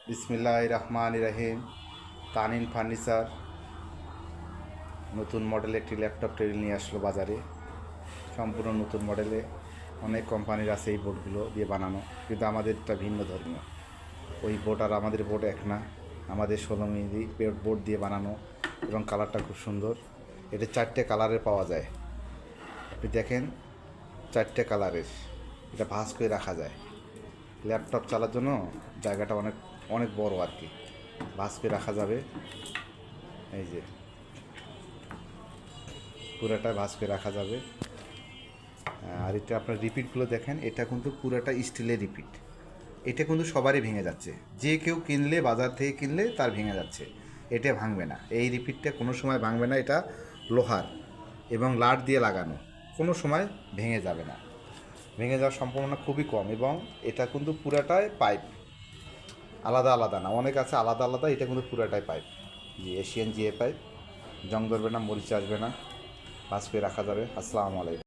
বিসমিল্লাহির রহমানির রহিম। তানিন ফার্নিচার নতুন মডেল একটি ল্যাপটপ টেবিল নিয়ে আসলো বাজারে। সম্পূর্ণ নতুন মডেলে অনেক কোম্পানির আছে এই বোর্ডগুলো দিয়ে বানানো, কিন্তু আমাদেরটা ভিন্ন ধর্মীয়। ওই বোর্ড আর আমাদের বোর্ড এক না। আমাদের 16 মিলি বোর্ড দিয়ে বানানো এবং কালারটা খুব সুন্দর। এটা 4টে কালারের পাওয়া যায়। আপনি দেখেন 4টে কালারের, এটা ভাঁজ করে রাখা যায়। ল্যাপটপ চালার জন্য জায়গাটা অনেক অনেক বড় আর কি, ভাঁজ করে রাখা যাবে। এই যে পুরাটা ভাঁজ করে রাখা যাবে। আর এটা আপনার রিপিটগুলো দেখেন, এটা কিন্তু পুরাটা স্টিলের রিপিট। এটা কিন্তু সবারই ভেঙে যাচ্ছে, যে কেউ কিনলে বাজার থেকে কিনলে তার ভেঙে যাচ্ছে। এটা ভাঙবে না, এই রিপিটটা কোনো সময় ভাঙবে না। এটা লোহার এবং লাট দিয়ে লাগানো, কোনো সময় ভেঙে যাবে না। ভেঙে যাওয়ার সম্ভাবনা খুবই কম। এবং এটা কিন্তু পুরাটাই পাইপ, আলাদা আলাদা না, অনেক আছে আলাদা আলাদা। এটা কিন্তু পুরাটাই পাইপ, জি এশিয়ান জিএ পাইপ। জং ধরবে না, মরিচা আসবে না, ভাঁজ করে রাখা যাবে। আসসালামু আলাইকুম।